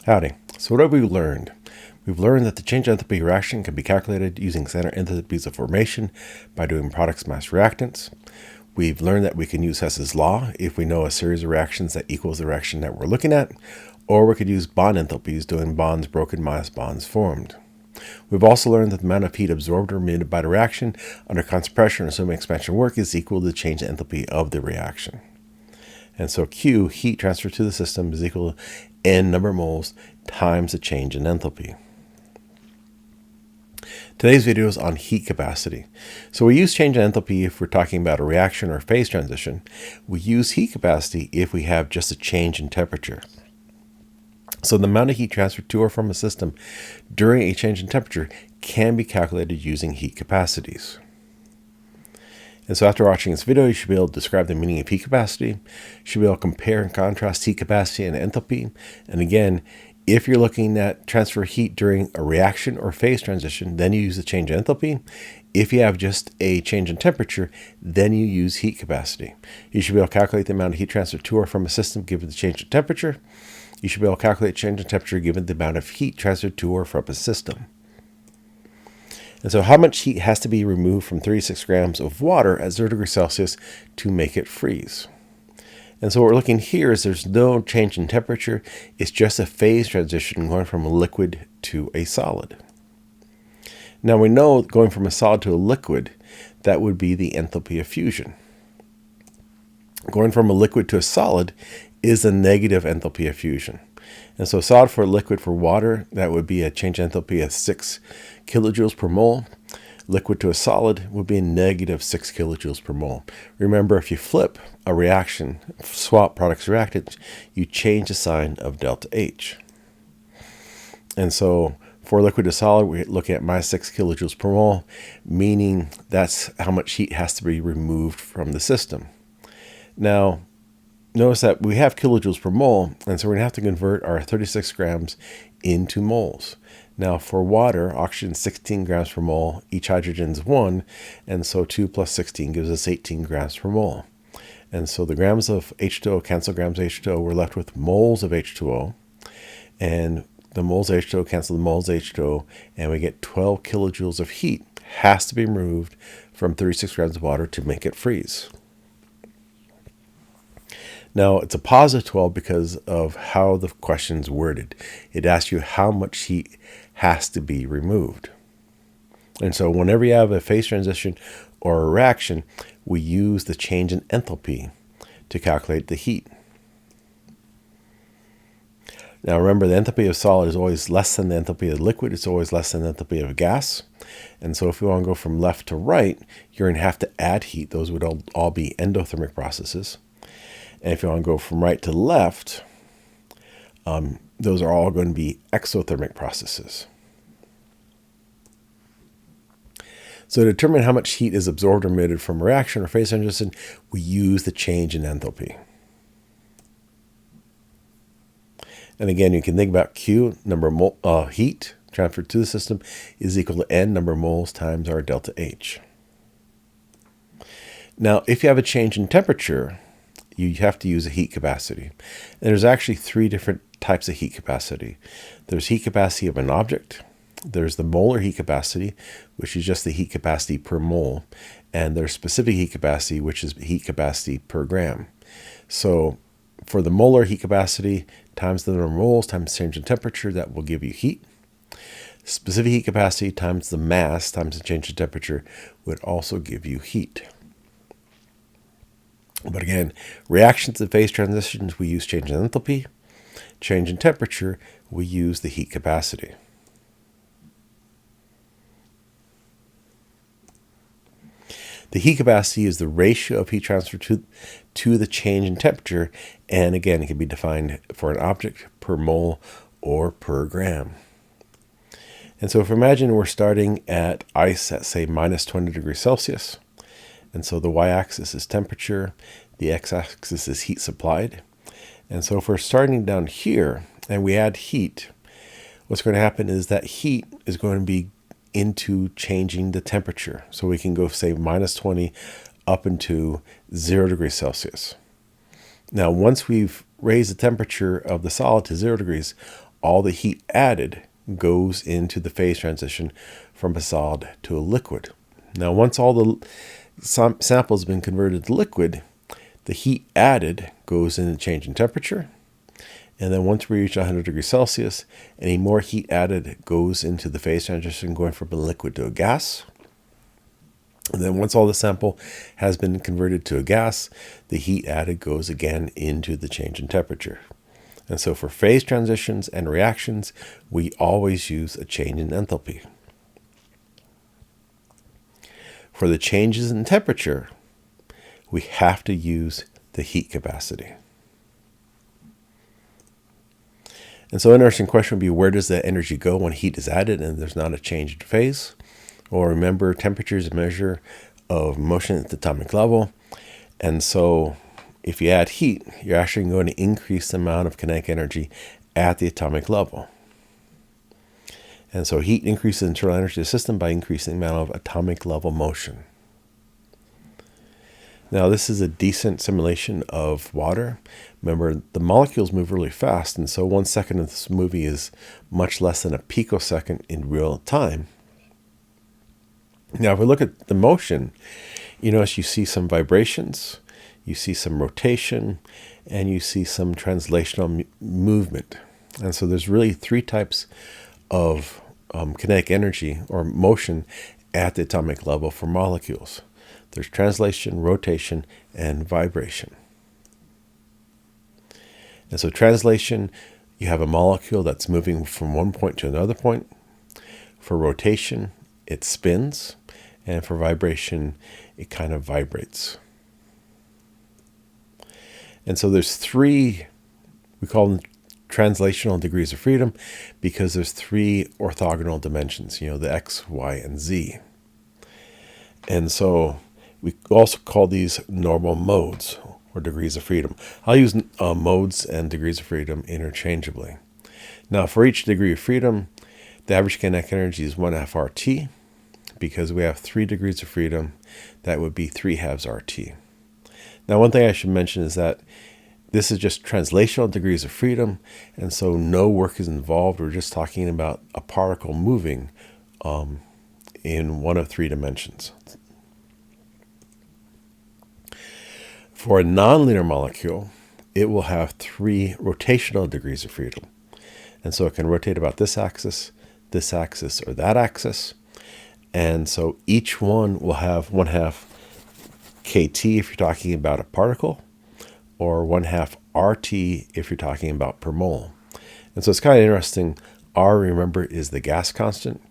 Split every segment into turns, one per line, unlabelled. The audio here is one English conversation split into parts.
Howdy. So what have we learned? We've learned that the change enthalpy reaction can be calculated using standard enthalpies of formation by doing products mass reactants. We've learned that we can use Hess's law if we know a series of reactions that equals the reaction that we're looking at, or we could use bond enthalpies doing bonds broken minus bonds formed. We've also learned that the amount of heat absorbed or emitted by the reaction under constant pressure and assuming expansion work is equal to the change enthalpy of the reaction. And so Q, heat transfer to the system, is equal to N number of moles times the change in enthalpy. Today's video is on heat capacity. So we use change in enthalpy if we're talking about a reaction or phase transition. We use heat capacity if we have just a change in temperature. So the amount of heat transferred to or from a system during a change in temperature can be calculated using heat capacities. And so after watching this video, you should be able to describe the meaning of heat capacity. You should be able to compare and contrast heat capacity and enthalpy. And again, if you're looking at transfer heat during a reaction or phase transition, then you use the change in enthalpy. If you have just a change in temperature, then you use heat capacity. You should be able to calculate the amount of heat transferred to or from a system given the change in temperature. You should be able to calculate change in temperature given the amount of heat transferred to or from a system. And so how much heat has to be removed from 36 grams of water at 0 degrees Celsius to make it freeze? And so what we're looking here is there's no change in temperature. It's just a phase transition going from a liquid to a solid. Now we know going from a solid to a liquid, that would be the enthalpy of fusion. Going from a liquid to a solid is a negative enthalpy of fusion. And so solid for liquid for water, that would be a change in enthalpy of 6 kilojoules per mole. Liquid to a solid would be a negative 6 kilojoules per mole. Remember, if you flip a reaction, swap products reactants, you change the sign of delta H. And so for liquid to solid, we're looking at minus 6 kilojoules per mole, meaning that's how much heat has to be removed from the system. Now, notice that we have kilojoules per mole, and so we're going to have to convert our 36 grams into moles. Now for water, oxygen is 16 grams per mole, each hydrogen is 1, and so 2 plus 16 gives us 18 grams per mole. And so the grams of H2O cancel grams of H2O, we're left with moles of H2O, and the moles of H2O cancel the moles of H2O, and we get 12 kilojoules of heat has to be removed from 36 grams of water to make it freeze. Now, it's a positive 12 because of how the question's worded. It asks you how much heat has to be removed. And so whenever you have a phase transition or a reaction, we use the change in enthalpy to calculate the heat. Now, remember, the enthalpy of solid is always less than the enthalpy of liquid. It's always less than the enthalpy of gas. And so if you want to go from left to right, you're going to have to add heat. Those would all be endothermic processes. And if you want to go from right to left, those are all going to be exothermic processes. So to determine how much heat is absorbed or emitted from a reaction or phase transition, we use the change in enthalpy. And again, you can think about Q, number of heat transferred to the system, is equal to N, number of moles, times our delta H. Now, if you have a change in temperature, you have to use a heat capacity. And there's actually 3 different types of heat capacity. There's heat capacity of an object. There's the molar heat capacity, which is just the heat capacity per mole. And there's specific heat capacity, which is heat capacity per gram. So for the molar heat capacity times the number of moles times change in temperature, that will give you heat. Specific heat capacity times the mass times the change in temperature would also give you heat. But again, reactions and phase transitions, we use change in enthalpy. Change in temperature, we use the heat capacity. The heat capacity is the ratio of heat transfer to the change in temperature. And again, it can be defined for an object per mole or per gram. And so if imagine we're starting at ice at, say, minus 20 degrees Celsius. And so the y-axis is temperature, the x-axis is heat supplied. And so if we're starting down here and we add heat, what's going to happen is that heat is going to be into changing the temperature. So we can go, say, minus 20 up into 0 degrees Celsius. Now, once we've raised the temperature of the solid to 0 degrees, all the heat added goes into the phase transition from a solid to a liquid. Now, once all the sample has been converted to liquid, the heat added goes in the change in temperature. And then once we reach 100 degrees Celsius, any more heat added goes into the phase transition going from a liquid to a gas. And then once all the sample has been converted to a gas, the heat added goes again into the change in temperature. And so for phase transitions and reactions, we always use a change in enthalpy. For the changes in temperature, we have to use the heat capacity. And so an interesting question would be, where does the energy go when heat is added and there's not a change in phase? Well, remember, temperature is a measure of motion at the atomic level. And so if you add heat, you're actually going to increase the amount of kinetic energy at the atomic level. And so heat increases the internal energy of the system by increasing the amount of atomic level motion. Now, this is a decent simulation of water. Remember, the molecules move really fast, and so 1 second of this movie is much less than a picosecond in real time. Now, if we look at the motion, you notice you see some vibrations, you see some rotation, and you see some translational movement. And so there's really three types of kinetic energy or motion at the atomic level for molecules. There's translation, rotation, and vibration. And so translation, you have a molecule that's moving from one point to another point. For rotation, it spins. And for vibration, it kind of vibrates. And so there's three, we call them translational degrees of freedom, because there's three orthogonal dimensions, the X, Y, and Z. And so we also call these normal modes or degrees of freedom. I'll use modes and degrees of freedom interchangeably. Now, for each degree of freedom, the average kinetic energy is 1/2 RT. Because we have 3 degrees of freedom, that would be 3/2 RT. Now, one thing I should mention is that this is just translational degrees of freedom, and so no work is involved. We're just talking about a particle moving in one of 3 dimensions. For a nonlinear molecule, it will have 3 rotational degrees of freedom. And so it can rotate about this axis, or that axis. And so each one will have 1/2 kT if you're talking about a particle, or 1/2 RT if you're talking about per mole. And so it's kind of interesting. R, remember, is the gas constant.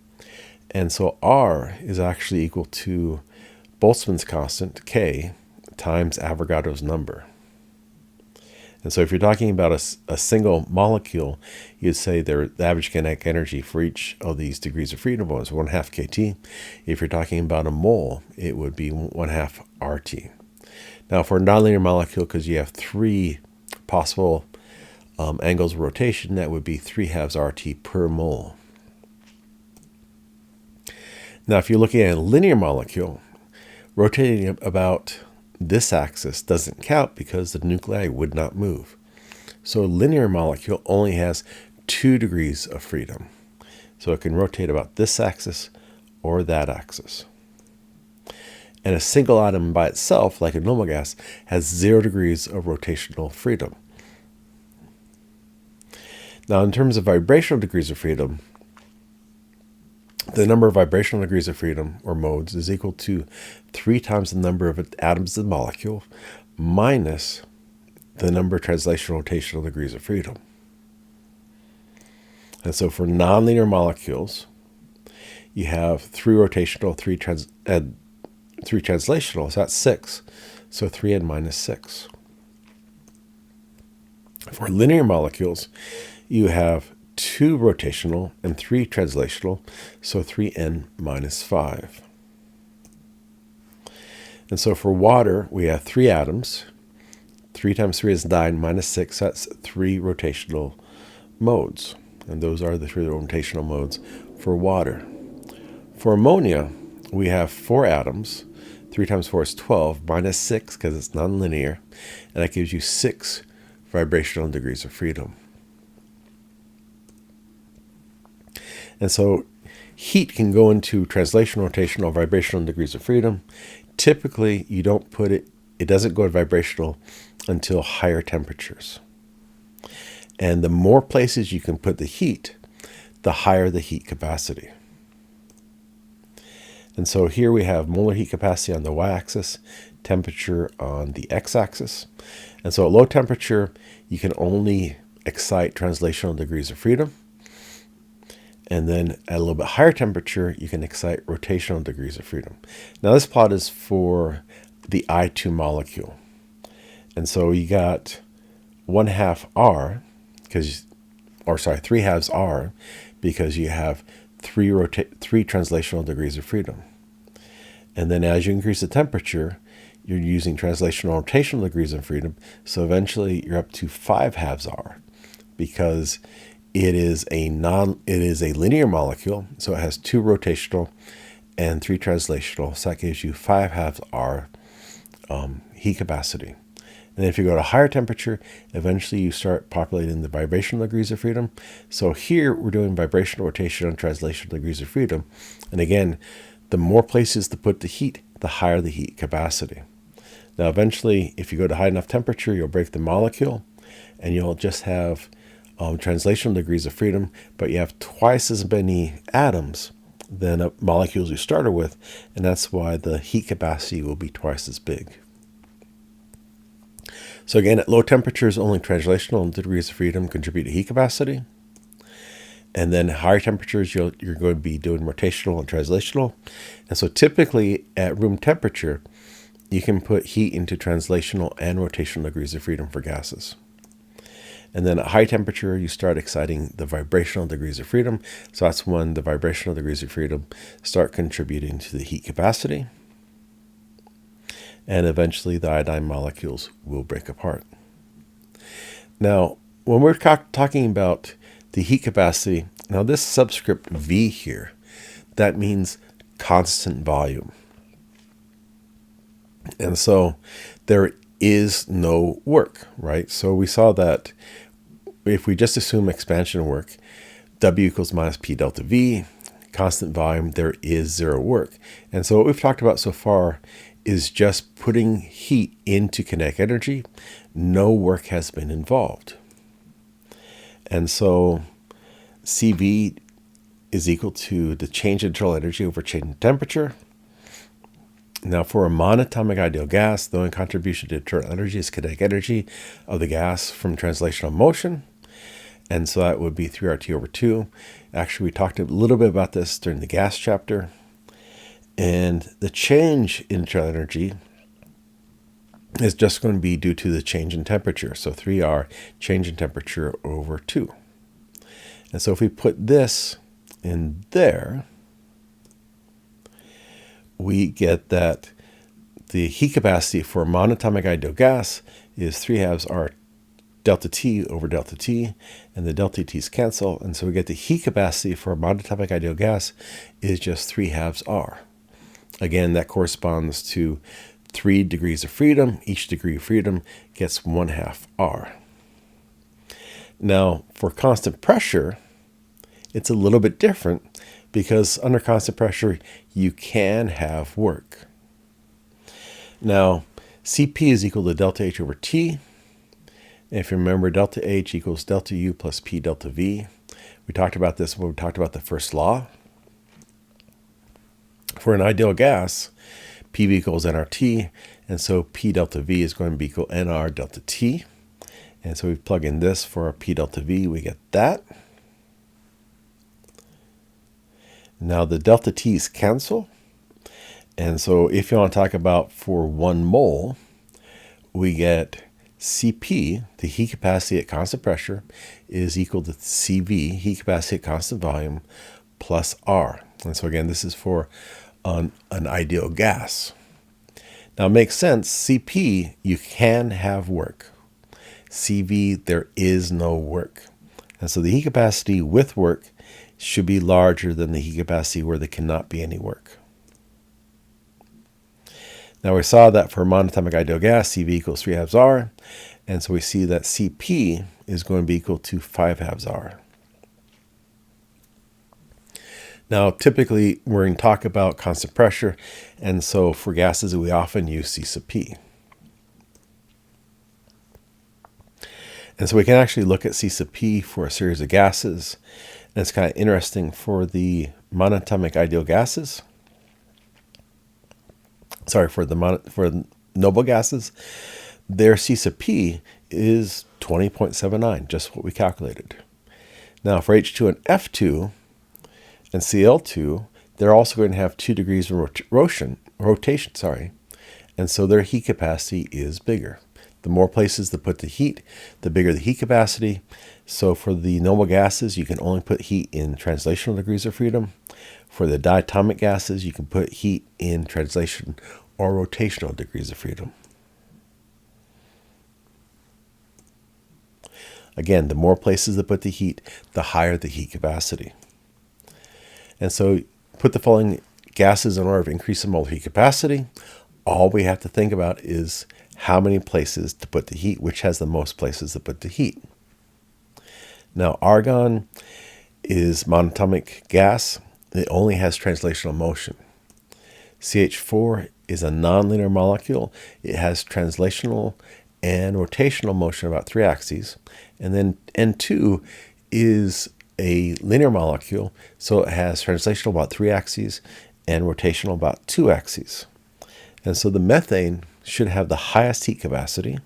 And so R is actually equal to Boltzmann's constant, K, times Avogadro's number. And so if you're talking about a single molecule, you'd say the average kinetic energy for each of these degrees of freedom was 1/2 kT. If you're talking about a mole, it would be 1/2 RT. Now, for a nonlinear molecule, because you have 3 possible angles of rotation, that would be 3/2 RT per mole. Now, if you're looking at a linear molecule, rotating about this axis doesn't count because the nuclei would not move. So a linear molecule only has 2 degrees of freedom. So it can rotate about this axis or that axis. And a single atom by itself, like a normal gas, has 0 degrees of rotational freedom. Now, in terms of vibrational degrees of freedom, the number of vibrational degrees of freedom, or modes, is equal to 3 times the number of atoms in the molecule minus the number of translational rotational degrees of freedom. And so for nonlinear molecules, you have 3 rotational, 3 translational, so that's 6. So 3n minus 6. For linear molecules, you have 2 rotational and 3 translational, so 3n minus 5. And so for water, we have 3 atoms. 3 times 3 is 9 minus 6. That's 3 rotational modes. And those are the 3 rotational modes for water. For ammonia, we have 4 atoms. 3 times 4 is 12 minus 6 because it's nonlinear. And that gives you 6 vibrational degrees of freedom. And so heat can go into translational, rotational, vibrational degrees of freedom. Typically, you don't put it, it doesn't go to vibrational until higher temperatures. And the more places you can put the heat, the higher the heat capacity. And so here we have molar heat capacity on the y-axis, temperature on the x-axis. And so at low temperature, you can only excite translational degrees of freedom. And then at a little bit higher temperature, you can excite rotational degrees of freedom. Now this plot is for the I2 molecule. And so you got 1/2 R, or 3/2 R, because you have three translational degrees of freedom. And then as you increase the temperature, you're using translational rotational degrees of freedom. So eventually you're up to 5/2 R, because it is a linear molecule. So it has 2 rotational and 3 translational. So that gives you 5/2 R heat capacity. And if you go to higher temperature, eventually you start populating the vibrational degrees of freedom. So here we're doing vibrational, rotational, and translational degrees of freedom. And again, the more places to put the heat, the higher the heat capacity. Now eventually, if you go to high enough temperature, you'll break the molecule and you'll just have translational degrees of freedom, but you have twice as many atoms than molecules you started with, and that's why the heat capacity will be twice as big. So again, at low temperatures, only translational degrees of freedom contribute to heat capacity. And then higher temperatures, you're going to be doing rotational and translational. And so typically at room temperature, you can put heat into translational and rotational degrees of freedom for gases. And then at high temperature, you start exciting the vibrational degrees of freedom. So that's when the vibrational degrees of freedom start contributing to the heat capacity. And eventually the iodine molecules will break apart. Now, when we're talking about the heat capacity, now this subscript V here, that means constant volume. And so there is no work, right? So we saw that if we just assume expansion work, W equals minus P delta V, constant volume, there is 0 work. And so what we've talked about so far is just putting heat into kinetic energy. No work has been involved. And so CV is equal to the change in internal energy over change in temperature. Now for a monatomic ideal gas, the only contribution to internal energy is kinetic energy of the gas from translational motion. And so that would be 3RT over 2. Actually, we talked a little bit about this during the gas chapter. And the change in internal energy is just going to be due to the change in temperature. So 3R, change in temperature over 2. And so if we put this in there, we get that the heat capacity for a monatomic ideal gas is 3/2 R delta T over delta T, and the delta T's cancel. And so we get the heat capacity for a monatomic ideal gas is just 3/2 R. Again, that corresponds to 3 degrees of freedom. Each degree of freedom gets 1/2 R. Now, for constant pressure, it's a little bit different because under constant pressure, you can have work. Now, Cp is equal to delta H over T. And if you remember, delta H equals delta U plus P delta V. We talked about this when we talked about the first law. For an ideal gas, PV equals nRT, and so P delta V is going to be equal nR delta T. And so we plug in this for our P delta V, we get that. Now the delta T's cancel. And so if you want to talk about for 1 mole, we get Cp, the heat capacity at constant pressure, is equal to Cv, heat capacity at constant volume, plus R. And so again, this is for an ideal gas. Now it makes sense. Cp, you can have work. Cv, there is no work. And so the heat capacity with work should be larger than the heat capacity where there cannot be any work. Now we saw that for monatomic ideal gas, Cv equals 3/2 R. And so we see that Cp is going to be equal to 5/2 R. Now, typically, we're going to talk about constant pressure, and so for gases, we often use C sub P. And so we can actually look at C sub P for a series of gases, and it's kind of interesting for the monatomic ideal gases. Sorry, for noble gases, their C sub P is 20.79, just what we calculated. Now, for H2 and F2 and Cl2, they're also going to have 2 degrees of rotation, and so their heat capacity is bigger. The more places to put the heat, the bigger the heat capacity. So for the noble gases, you can only put heat in translational degrees of freedom. For the diatomic gases, you can put heat in translation or rotational degrees of freedom. Again, the more places to put the heat, the higher the heat capacity. And so put the following gases in order of increase in molar heat capacity. All we have to think about is how many places to put the heat, which has the most places to put the heat. Now, argon is monatomic gas. It only has translational motion. CH4 is a nonlinear molecule. It has translational and rotational motion about 3 axes. And then N2 is a linear molecule, so it has translational about 3 axes and rotational about 2 axes. And so the methane should have the highest heat capacity,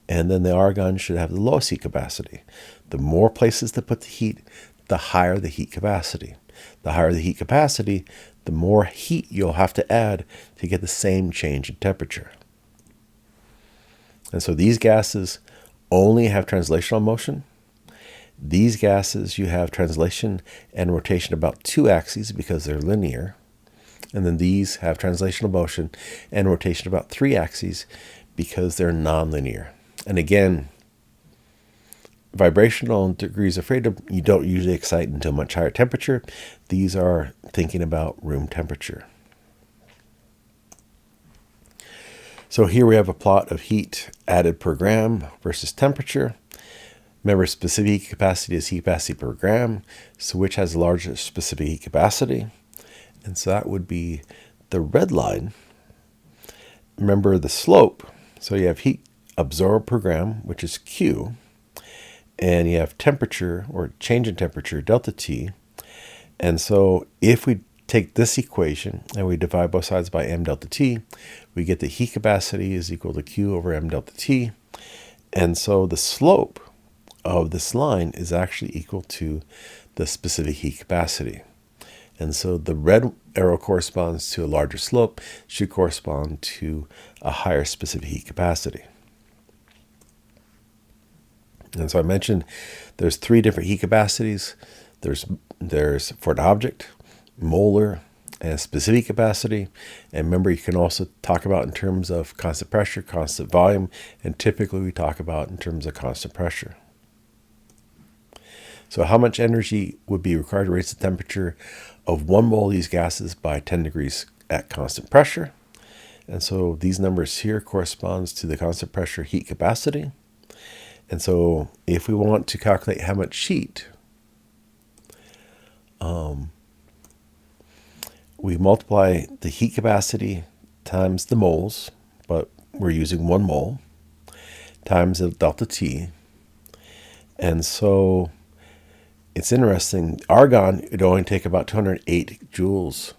and then the argon should have the lowest heat capacity. The more places to put the heat, the higher the heat capacity. The higher the heat capacity, the more heat you'll have to add to get the same change in temperature. And so these gases only have translational motion. These gases, you have translation and rotation about 2 axes because they're linear. And then these have translational motion and rotation about 3 axes because they're nonlinear. And again, vibrational degrees of freedom, you don't usually excite until much higher temperature. These are thinking about room temperature. So here we have a plot of heat added per gram versus temperature. Remember, specific heat capacity is heat capacity per gram. So which has the largest specific heat capacity? And so that would be the red line. Remember the slope. So you have heat absorbed per gram, which is Q. And you have temperature, or change in temperature, delta T. And so if we take this equation and we divide both sides by m delta T, we get the heat capacity is equal to Q over m delta T. And so the slope of this line is actually equal to the specific heat capacity. And so the red arrow corresponds to a larger slope, should correspond to a higher specific heat capacity. And so I mentioned there's 3 different heat capacities. There's for an object, molar, and specific capacity. And remember, you can also talk about in terms of constant pressure, constant volume, and typically we talk about in terms of constant pressure. So how much energy would be required to raise the temperature of 1 mole of these gases by 10 degrees at constant pressure? And so these numbers here corresponds to the constant pressure heat capacity. And so if we want to calculate how much heat, we multiply the heat capacity times the moles, but we're using 1 mole, times the delta T. And so it's interesting, argon, it would only take about 208 joules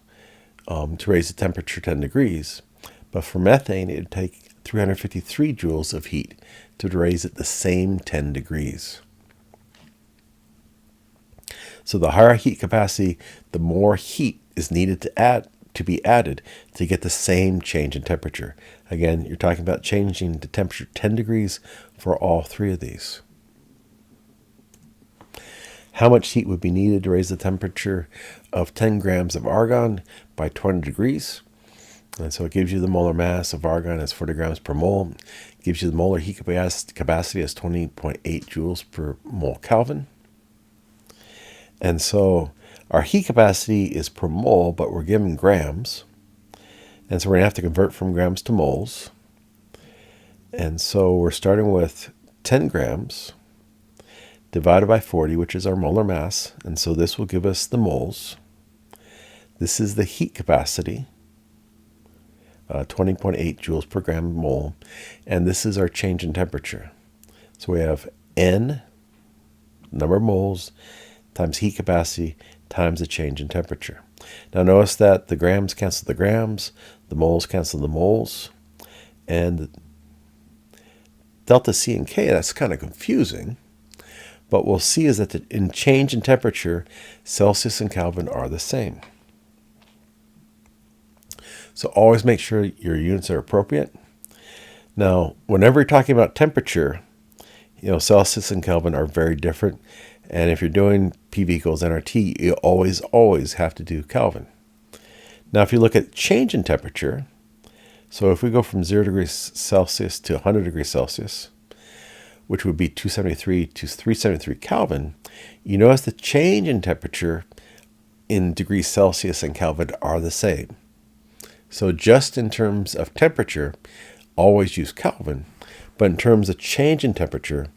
to raise the temperature 10 degrees. But for methane, it would take 353 joules of heat to raise it the same 10 degrees. So the higher heat capacity, the more heat is needed to be added to get the same change in temperature. Again, you're talking about changing the temperature 10 degrees for all 3 of these. How much heat would be needed to raise the temperature of 10 grams of argon by 20 degrees? And so it gives you the molar mass of argon as 40 grams per mole. It gives you the molar heat capacity as 20.8 joules per mole Kelvin. And so our heat capacity is per mole, but we're given grams. And so we're going to have to convert from grams to moles. And so we're starting with 10 grams divided by 40, which is our molar mass. And so this will give us the moles. This is the heat capacity, 20.8 joules per gram mole. And this is our change in temperature. So we have N, number of moles, times heat capacity, times the change in temperature. Now notice that the grams cancel the grams, the moles cancel the moles, and delta C and K, that's kind of confusing. But we'll see is that in change in temperature, Celsius and Kelvin are the same. So always make sure your units are appropriate. Now, whenever you're talking about temperature, Celsius and Kelvin are very different. And if you're doing PV equals nRT, you always have to do Kelvin. Now, if you look at change in temperature, so if we go from 0 degrees Celsius to 100 degrees Celsius, which would be 273 to 373 Kelvin, you notice the change in temperature in degrees Celsius and Kelvin are the same. So just in terms of temperature, always use Kelvin. But in terms of change in temperature,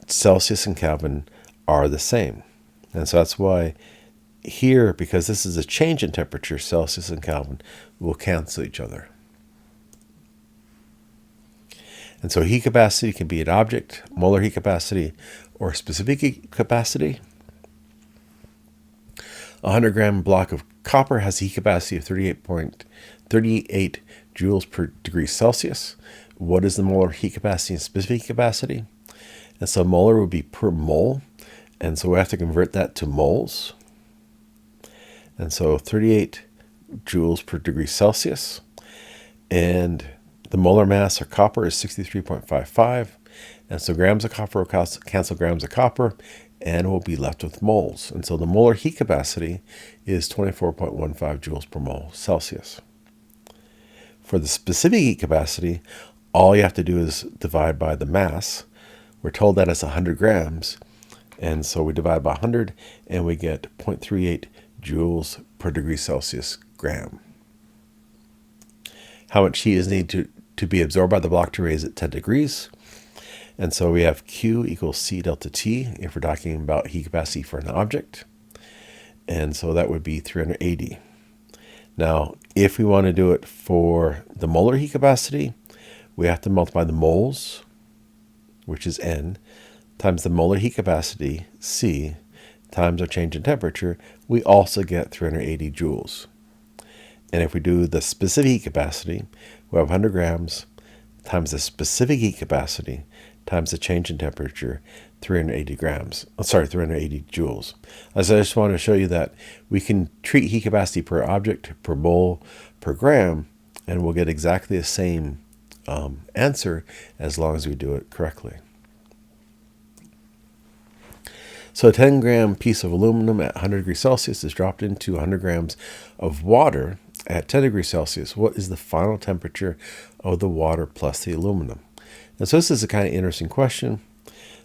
Celsius and Kelvin are the same. And so that's why here, because this is a change in temperature, Celsius and Kelvin will cancel each other. And so heat capacity can be an object, molar heat capacity, or specific heat capacity. A 100-gram block of copper has a heat capacity of 38 joules per degree Celsius. What is the molar heat capacity and specific heat capacity? And so molar would be per mole. And so we have to convert that to moles. And so 38 joules per degree Celsius. And the molar mass of copper is 63.55. And so grams of copper will cancel grams of copper, and we'll be left with moles. And so the molar heat capacity is 24.15 joules per mole Celsius. For the specific heat capacity, all you have to do is divide by the mass. We're told that it's 100 grams. And so we divide by 100, and we get 0.38 joules per degree Celsius gram. How much heat is needed to be absorbed by the block to raise it 10 degrees? And so we have Q equals C delta T if we're talking about heat capacity for an object. And so that would be 380. Now, if we want to do it for the molar heat capacity, we have to multiply the moles, which is N, times the molar heat capacity, C, times our change in temperature. We also get 380 joules. And if we do the specific heat capacity, we have 100 grams times the specific heat capacity times the change in temperature, 380 joules. As I just want to show you that we can treat heat capacity per object, per mole, per gram, and we'll get exactly the same answer as long as we do it correctly. So a 10-gram piece of aluminum at 100 degrees Celsius is dropped into 100 grams of water at 10 degrees Celsius. What is the final temperature of the water plus the aluminum? And so this is a kind of interesting question.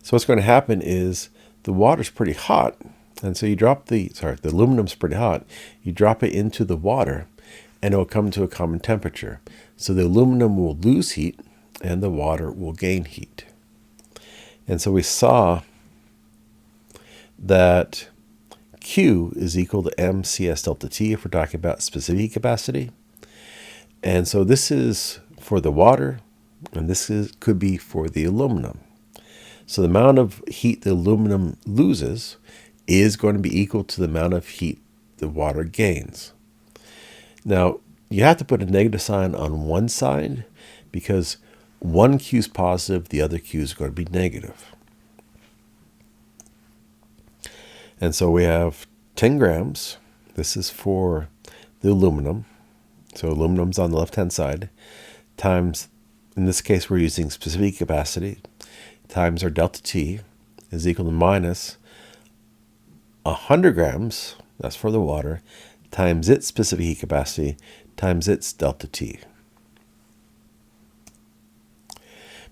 So what's going to happen is the water's pretty hot, and so you drop the aluminum's pretty hot. You drop it into the water, and it will come to a common temperature. So the aluminum will lose heat, and the water will gain heat. And so we saw that Q is equal to mCs delta T if we're talking about specific heat capacity. And so this is for the water, and this could be for the aluminum. So the amount of heat the aluminum loses is going to be equal to the amount of heat the water gains. Now, you have to put a negative sign on one side because one Q is positive, the other Q is going to be negative. And so we have 10 grams. This is for the aluminum. So aluminum's on the left-hand side, times, in this case, we're using specific capacity, times our delta T is equal to minus 100 grams, that's for the water, times its specific heat capacity, times its delta T.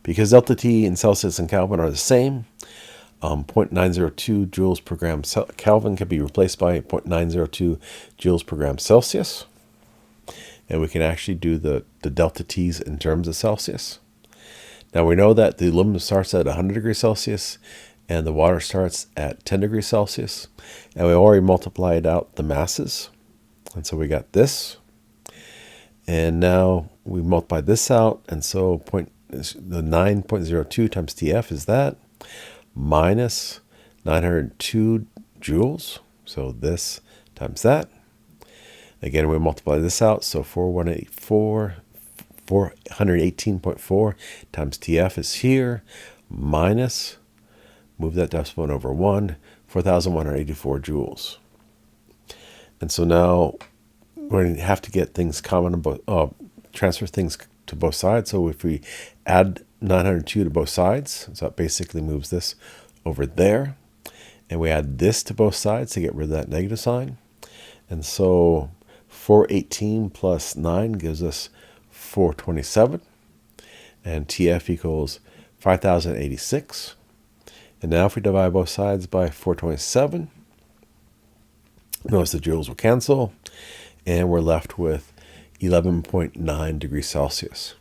Because delta T in Celsius and Kelvin are the same, 0.902 joules per gram Kelvin can be replaced by 0.902 joules per gram Celsius. And we can actually do the delta T's in terms of Celsius. Now we know that the aluminum starts at 100 degrees Celsius and the water starts at 10 degrees Celsius, and we already multiplied out the masses. And so we got this, and now we multiply this out, and so the 9.02 times TF is that, minus 902 joules, so this times that. Again, we multiply this out, so 418.4 times TF is here, minus, move that decimal point over 1, 4,184 joules. And so now we're going to have to get things common, transfer things to both sides. So if we add 902 to both sides, so that basically moves this over there. And we add this to both sides to get rid of that negative sign. And so 418 plus 9 gives us 427. And TF equals 5,086. And now if we divide both sides by 427, notice the joules will cancel, and we're left with 11.9 degrees Celsius.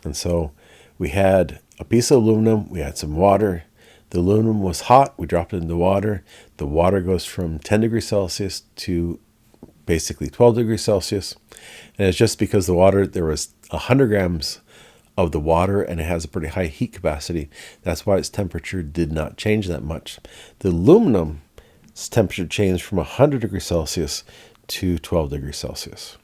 And so we had a piece of aluminum, we had some water. The aluminum was hot, we dropped it in the water. The water goes from 10 degrees Celsius to basically 12 degrees Celsius. And it's just because the water, there was 100 grams of the water, and it has a pretty high heat capacity. That's why its temperature did not change that much. The aluminum's temperature changed from 100 degrees Celsius to 12 degrees Celsius.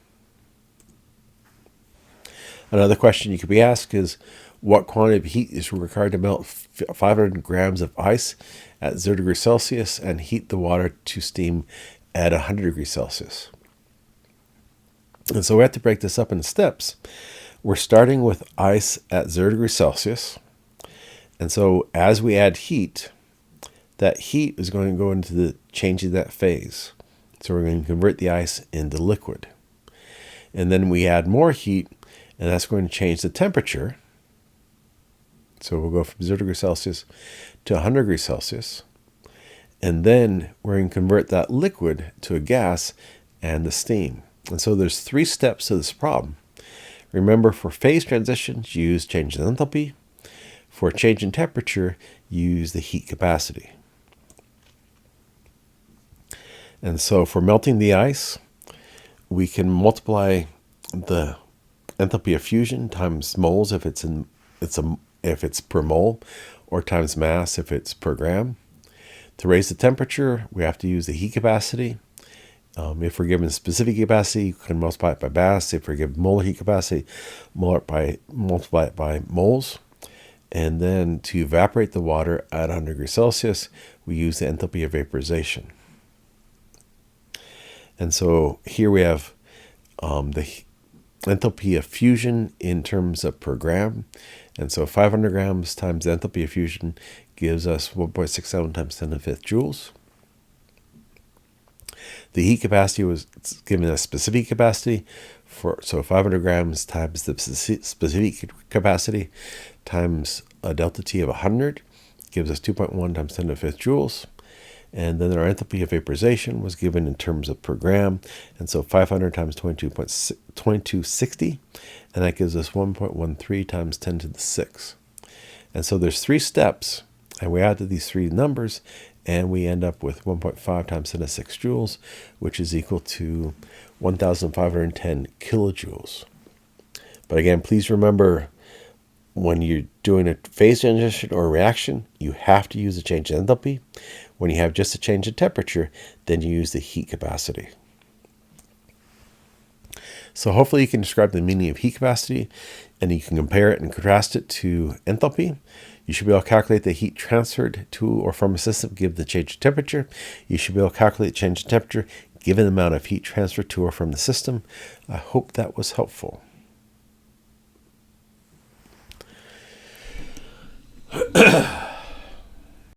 Another question you could be asked is, what quantity of heat is required to melt 500 grams of ice at 0 degrees Celsius and heat the water to steam at 100 degrees Celsius? And so we have to break this up in steps. We're starting with ice at 0 degrees Celsius. And so as we add heat, that heat is going to go into the changing that phase. So we're going to convert the ice into liquid. And then we add more heat, and that's going to change the temperature. So we'll go from 0 degrees Celsius to 100 degrees Celsius. And then we're going to convert that liquid to a gas and the steam. And so there's 3 steps to this problem. Remember, for phase transitions, use change in enthalpy. For change in temperature, use the heat capacity. And so for melting the ice, we can multiply the enthalpy of fusion times moles if it's per mole, or times mass if it's per gram. To raise the temperature, we have to use the heat capacity. If we're given specific capacity, you can multiply it by mass. If we're given molar heat capacity, multiply it by moles. And then to evaporate the water at 100 degrees Celsius, we use the enthalpy of vaporization. And so here we have the enthalpy of fusion in terms of per gram. And so 500 grams times the enthalpy of fusion gives us 1.67 times 10 to the 5th joules. The heat capacity was given a specific capacity, so 500 grams times the specific capacity times a delta T of 100 gives us 2.1 times 10 to the 5th joules. And then our enthalpy of vaporization was given in terms of per gram, and so 500 times 2260, and that gives us 1.13 times 10 to the 6th. And so there's 3 steps, and we add to these 3 numbers, and we end up with 1.5 times 10 to the 6 joules, which is equal to 1,510 kilojoules. But again, please remember, when you're doing a phase transition or a reaction, you have to use a change in enthalpy. When you have just a change in temperature, then you use the heat capacity. So hopefully you can describe the meaning of heat capacity, and you can compare it and contrast it to enthalpy. You should be able to calculate the heat transferred to or from a system given the change in temperature. You should be able to calculate change in temperature given the amount of heat transferred to or from the system. I hope that was helpful.